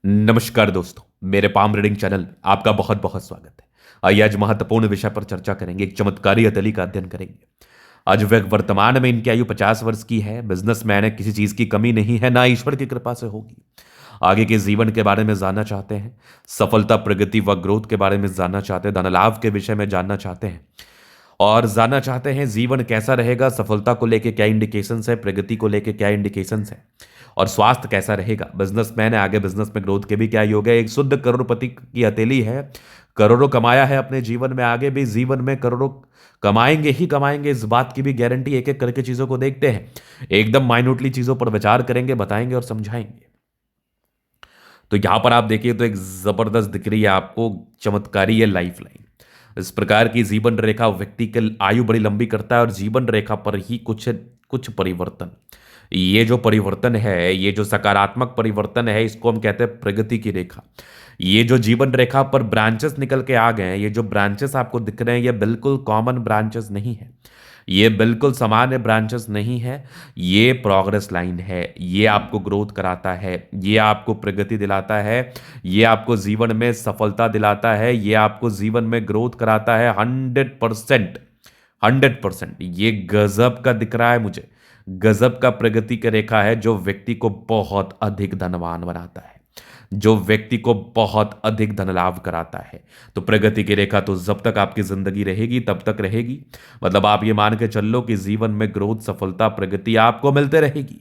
नमस्कार दोस्तों, मेरे पाम रीडिंग चैनल में आपका बहुत बहुत स्वागत है। आइए आज महत्वपूर्ण विषय पर चर्चा करेंगे। एक चमत्कारी हथेली का अध्ययन करेंगे। आज वह वर्तमान में इनकी आयु 50 वर्ष की है। बिजनेसमैन है, किसी चीज की कमी नहीं है, ना ईश्वर की कृपा से होगी। आगे के जीवन के बारे में जानना चाहते हैं, सफलता, प्रगति व ग्रोथ के बारे में जानना चाहते हैं, धन लाभ के विषय में जानना चाहते हैं और जानना चाहते हैं जीवन कैसा रहेगा, सफलता को लेके क्या इंडिकेशंस है, प्रगति को लेके क्या इंडिकेशंस है और स्वास्थ्य कैसा रहेगा। बिजनेसमैन है, आगे बिजनेस में ग्रोथ के भी क्या योग है। एक शुद्ध करोड़पति की हथेली है, करोड़ों कमाया है अपने जीवन में, आगे भी जीवन में करोड़ों कमाएंगे ही कमाएंगे, इस बात की भी गारंटी। एक एक करके चीजों को देखते हैं, एकदम माइन्यूटली चीजों पर विचार करेंगे, बताएंगे और समझाएंगे। तो यहां पर आप देखिए तो एक जबरदस्त दिख रही है आपको, चमत्कारी है लाइफ लाइन। इस प्रकार की जीवन रेखा व्यक्ति की आयु बड़ी लंबी करता है और जीवन रेखा पर ही कुछ कुछ परिवर्तन। ये जो परिवर्तन है, ये जो सकारात्मक परिवर्तन है, इसको हम कहते हैं प्रगति की रेखा। ये जो जीवन रेखा पर ब्रांचेस निकल के आ गए हैं, ये जो ब्रांचेस आपको दिख रहे हैं, ये बिल्कुल कॉमन ब्रांचेस नहीं है, ये बिल्कुल सामान्य ब्रांचेस नहीं है। ये प्रोग्रेस लाइन है, ये आपको ग्रोथ कराता है, ये आपको प्रगति दिलाता है, ये आपको जीवन में सफलता दिलाता है, ये आपको जीवन में ग्रोथ कराता है। 100%, 100% ये गजब का दिख रहा है मुझे। गजब का प्रगति की रेखा है जो व्यक्ति को बहुत अधिक धनवान बनाता है, जो व्यक्ति को बहुत अधिक धन लाभ कराता है। तो प्रगति की रेखा तो जब तक आपकी जिंदगी रहेगी तब तक रहेगी। मतलब आप ये मान के चल लो कि जीवन में ग्रोथ, सफलता, प्रगति आपको मिलते रहेगी।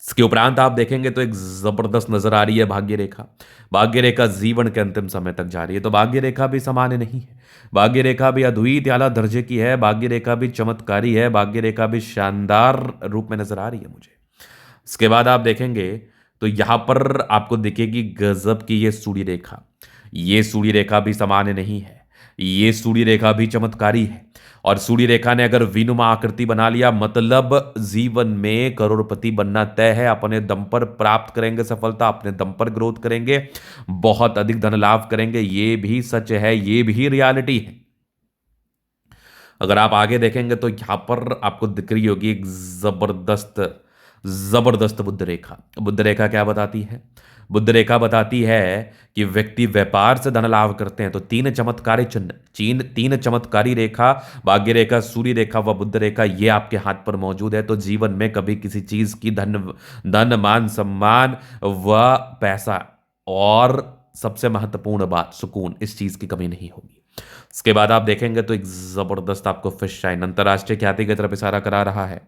इसके उपरांत आप देखेंगे तो एक जबरदस्त नजर आ रही है भाग्य रेखा। भाग्य रेखा जीवन के अंतिम समय तक जा रही है। तो भाग्य रेखा भी सामान्य नहीं है, भाग्य रेखा भी अद्वितीय आला दर्जे की है, भाग्य रेखा भी चमत्कारी है, भाग्य रेखा भी शानदार रूप में नजर आ रही है मुझे। इसके बाद आप देखेंगे तो यहां पर आपको दिखेगी गजब की ये सूर्य रेखा। ये सूर्य रेखा भी सामान्य नहीं है, ये सूर्य रेखा भी चमत्कारी है। और सूर्य रेखा ने अगर विनुमा आकृति बना लिया, मतलब जीवन में करोड़पति बनना तय है। अपने दम पर प्राप्त करेंगे सफलता, अपने दम पर ग्रोथ करेंगे, बहुत अधिक धन लाभ करेंगे। ये भी सच है, ये भी रियलिटी है। अगर आप आगे देखेंगे तो यहां पर आपको दिख रही होगी एक जबरदस्त जबरदस्त बुद्ध रेखा। बुद्ध रेखा क्या बताती है? बुद्ध रेखा बताती है कि व्यक्ति व्यापार से धन लाभ करते हैं। तो तीन चमत्कारी चिन्ह, तीन चमत्कारी रेखा, भाग्य रेखा, सूर्य रेखा व बुद्ध रेखा, ये आपके हाथ पर मौजूद है। तो जीवन में कभी किसी चीज की धन मान सम्मान व पैसा और सबसे महत्वपूर्ण बात सुकून, इस चीज की कमी नहीं होगी। इसके बाद आप देखेंगे तो एक जबरदस्त आपको फिश शाइन अंतर्राष्ट्रीय ख्याति की तरफ इशारा करा रहा है।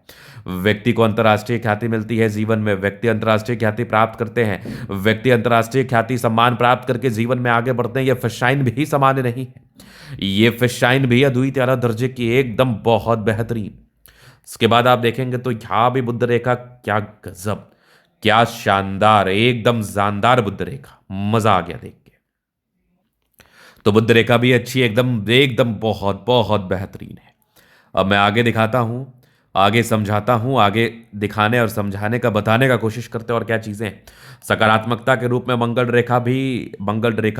व्यक्ति को अंतर्राष्ट्रीय ख्याति मिलती है जीवन में, व्यक्ति अंतर्राष्ट्रीय ख्याति प्राप्त करते हैं, व्यक्ति अंतर्राष्ट्रीय ख्याति सम्मान प्राप्त करके जीवन में आगे बढ़ते हैं। ये फिश शाइन भी सामान्य नहीं है, ये फिश शाइन भी अद्वितीय आला दर्जे की, एकदम बहुत बेहतरीन। इसके बाद आप देखेंगे तो यहां भी बुद्ध रेखा, क्या गजब, क्या शानदार, एकदम जानदार बुद्ध रेखा, मजा आ गया देख के। तो बुद्ध रेखा भी अच्छी है, एकदम एकदम बहुत बहुत बेहतरीन है। अब मैं आगे दिखाता हूं, आगे समझाता हूं, आगे दिखाने और समझाने का, बताने का कोशिश करते हैं और क्या चीजें हैं। सकारात्मकता के रूप में मंगल रेखा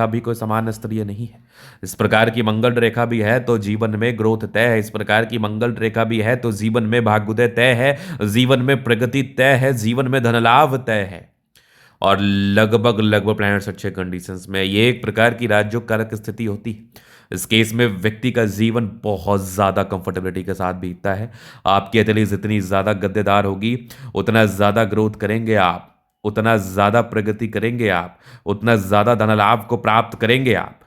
भी कोई सामान्य स्तरीय नहीं है। इस प्रकार की मंगल रेखा भी है तो जीवन में ग्रोथ तय है, इस प्रकार की मंगल रेखा भी है तो जीवन में भाग्योदय तय है, जीवन में प्रगति तय है, जीवन में धन लाभ तय है। और लगभग लगभग प्लैनेट्स अच्छे कंडीशंस में, ये एक प्रकार की राजयोग कारक स्थिति होती है। इस केस में व्यक्ति का जीवन बहुत ज़्यादा कंफर्टेबिलिटी के साथ बीतता है। आपकी हथेली जितनी ज़्यादा गद्देदार होगी, उतना ज़्यादा ग्रोथ करेंगे आप, उतना ज़्यादा प्रगति करेंगे आप, उतना ज़्यादा धन लाभ को प्राप्त करेंगे आप।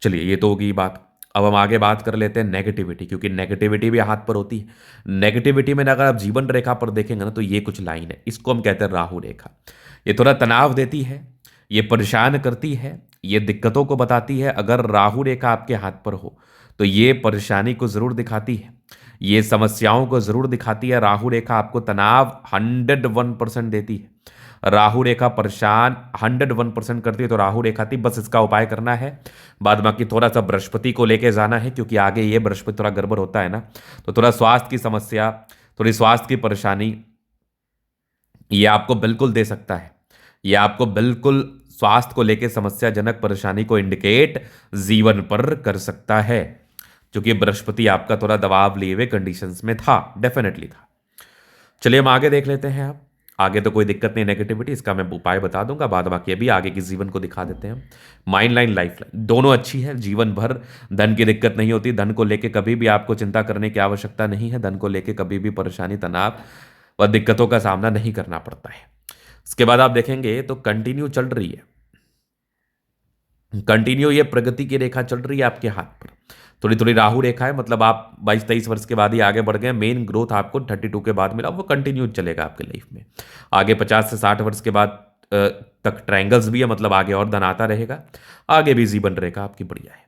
चलिए, ये तो होगी बात। अब हम आगे बात कर लेते हैं नेगेटिविटी, क्योंकि नेगेटिविटी भी हाथ पर होती है। नेगेटिविटी में अगर आप जीवन रेखा पर देखेंगे ना, तो ये कुछ लाइन है, इसको हम कहते हैं राहु रेखा। ये थोड़ा तनाव देती है, ये परेशान करती है, ये दिक्कतों को बताती है। अगर राहु रेखा आपके हाथ पर हो तो ये परेशानी को जरूर दिखाती है, ये समस्याओं को जरूर दिखाती है। राहु रेखा आपको तनाव 101% देती है। राहु रेखा परेशान 101% करती है, तो राहु रेखा थी। बस इसका उपाय करना है, बाद बाकी थोड़ा सा बृहस्पति को लेके जाना है, क्योंकि आगे ये बृहस्पति थोड़ा गड़बड़ होता है ना, तो थोड़ा स्वास्थ्य की समस्या, थोड़ी स्वास्थ्य की परेशानी ये आपको बिल्कुल दे सकता है। ये आपको बिल्कुल स्वास्थ्य को लेके समस्याजनक परेशानी को इंडिकेट जीवन पर कर सकता है, क्योंकि बृहस्पति आपका थोड़ा दबाव लिए हुए कंडीशंस में था, डेफिनेटली था। चलिए हम आगे देख लेते हैं। आगे तो कोई दिक्कत नहीं, नेगेटिविटी इसका मैं उपाय बता दूंगा, बाद बाकी अभी आगे के जीवन को दिखा देते हैं। माइंड लाइन, लाइफ लाइन दोनों अच्छी है, जीवन भर धन की दिक्कत नहीं होती, धन को लेके कभी भी आपको चिंता करने की आवश्यकता नहीं है, धन को लेके कभी भी परेशानी, तनाव व दिक्कतों का सामना नहीं करना पड़ता है। इसके बाद आप देखेंगे तो कंटिन्यू चल रही है, कंटिन्यू ये प्रगति की रेखा चल रही है आपके हाथ पर। थोड़ी थोड़ी राहु रेखा है, मतलब आप 22-23 वर्ष के बाद ही आगे बढ़ गए, मेन ग्रोथ आपको 32 के बाद मिला, वो कंटिन्यू चलेगा आपके लाइफ में। आगे 50 से 60 वर्ष के बाद तक ट्रायंगल्स भी है, मतलब आगे और धन आता रहेगा, आगे भी जीवन रेखा आपकी बढ़िया है।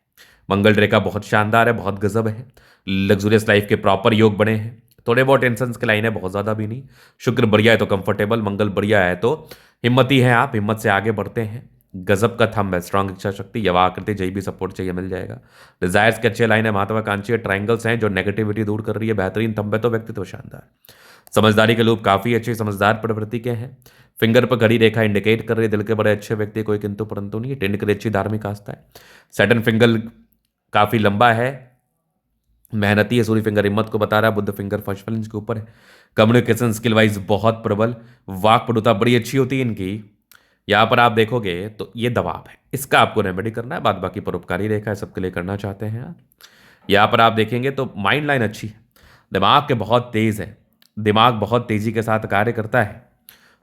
मंगल रेखा बहुत शानदार है, बहुत गजब है, लग्जूरियस लाइफ के प्रॉपर योग बने हैं, थोड़े बहुत टेंशन की लाइन है, बहुत ज्यादा भी नहीं। शुक्र बढ़िया है तो कंफर्टेबल, मंगल बढ़िया है तो हिम्मती है आप, हिम्मत से आगे बढ़ते हैं। गजब का थंब है, स्ट्रांग इच्छा शक्ति, यवा आकृति, जय भी सपोर्ट चाहिए मिल जाएगा। डिजायर्स के अच्छे लाइन है, महत्वाकांक्षी ट्रायंगल्स हैं जो नेगेटिविटी दूर कर रही है, बेहतरीन थंब है तो व्यक्तित्व शानदार। समझदारी के लोग काफी अच्छे समझदार प्रवृत्ति के हैं। फिंगर पर घड़ी रेखा इंडिकेट कर रही है दिल के बड़े अच्छे व्यक्ति, कोई किंतु परंतु नहीं, टेंड के लिए अच्छी धार्मिक आस्था है। सैटर्न फिंगर काफी लंबा है, मेहनती है। सूर्य फिंगर हिम्मत को बता रहा है, बुद्ध फिंगर फर्स्ट इंच के ऊपर है। कम्युनिकेशन स्किल वाइज बहुत प्रबल, वाक पटुता बड़ी अच्छी होती है इनकी। यहां पर आप देखोगे तो ये दबाव है, इसका आपको रेमेडी करना है, बाद बाकी परोपकारी रेखा है, सबके लिए करना चाहते हैं आप। यहां पर आप देखेंगे तो माइंड लाइन अच्छी है, दिमाग के बहुत तेज है, दिमाग बहुत तेजी के साथ कार्य करता है।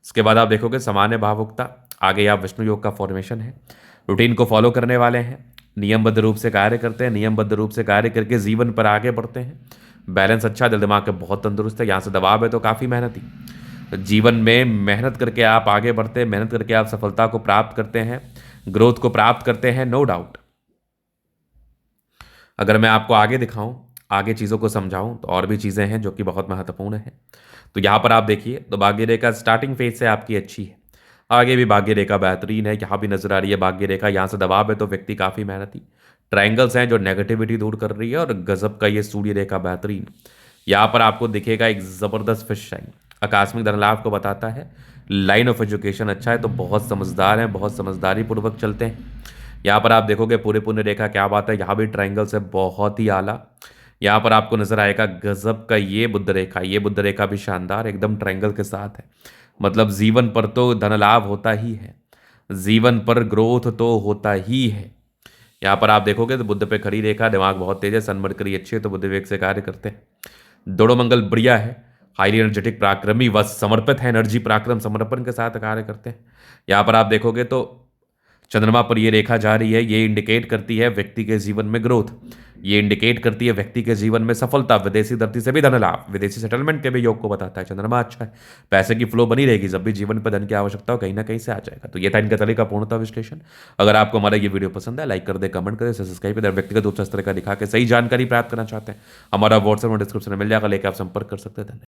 उसके बाद आप देखोगे सामान्य भावुकता, आगे आप विष्णु योग का फॉर्मेशन है, रूटीन को फॉलो करने वाले हैं, नियमबद्ध रूप से कार्य करते हैं, नियमबद्ध रूप से कार्य करके जीवन पर आगे बढ़ते हैं। बैलेंस अच्छा, दिल दिमाग के बहुत तंदुरुस्त है। यहाँ से दबाव है तो काफ़ी मेहनती, जीवन में मेहनत करके आप आगे बढ़ते हैं, मेहनत करके आप सफलता को प्राप्त करते हैं, ग्रोथ को प्राप्त करते हैं, नो डाउट। अगर मैं आपको आगे दिखाऊं, आगे चीज़ों को समझाऊं तो और भी चीज़ें हैं जो कि बहुत महत्वपूर्ण है। तो यहाँ पर आप देखिए तो भाग्य रेखा स्टार्टिंग फेज से आपकी अच्छी है, आगे भी भाग्य रेखा बेहतरीन है, यहाँ भी नजर आ रही है भाग्य रेखा। यहाँ से दबाव है तो व्यक्ति काफ़ी मेहनती, ट्रायंगल्स हैं जो नेगेटिविटी दूर कर रही है, और गजब का ये सूर्य रेखा बेहतरीन। यहाँ पर आपको दिखेगा एक ज़बरदस्त फिश शाइन, आकस्मिक धन लाभ को बताता है। लाइन ऑफ एजुकेशन अच्छा है तो बहुत समझदार हैं, बहुत समझदारी पूर्वक चलते हैं। यहाँ पर आप देखोगे पूरे पुण्य रेखा, क्या बात है, यहाँ भी ट्रायंगल्स है बहुत ही आला। यहाँ पर आपको नजर आएगा गजब का ये बुद्ध रेखा, ये बुद्ध रेखा भी शानदार एकदम ट्रायंगल के साथ है। मतलब जीवन पर तो धन लाभ होता ही है, जीवन पर ग्रोथ तो होता ही है। यहाँ पर आप देखोगे तो बुद्ध पे खड़ी रेखा, दिमाग बहुत तेज है, सन मरकरी अच्छी है तो बुद्ध वेग से कार्य करते हैं। दोनों मंगल बढ़िया है, हाईली एनर्जेटिक, पराक्रमी व समर्पित है, एनर्जी पराक्रम समर्पण के साथ कार्य करते हैं। यहाँ पर आप देखोगे तो चंद्रमा पर ये रेखा जा रही है, ये इंडिकेट करती है व्यक्ति के जीवन में ग्रोथ, ये इंडिकेट करती है व्यक्ति के जीवन में सफलता, विदेशी धरती से भी धन लाभ, विदेशी सेटलमेंट के भी योग को बताता है। चंद्रमा अच्छा है, पैसे की फ्लो बनी रहेगी, जब भी जीवन पर धन की आवश्यकता हो कहीं ना कहीं से आ जाएगा। तो ये था इनका तरीका पूर्णता विश्लेषण। अगर आपको हमारा ये वीडियो पसंद है, लाइक कर दे, कमेंट करें, सब्सक्राइब करें। व्यक्तिगत रूप से इस तरह का दिखा के सही जानकारी प्राप्त करना चाहते हैं, हमारा व्हाट्सएप और डिस्क्रिप्शन में मिल जाएगा, लेकर आप संपर्क कर सकते हैं।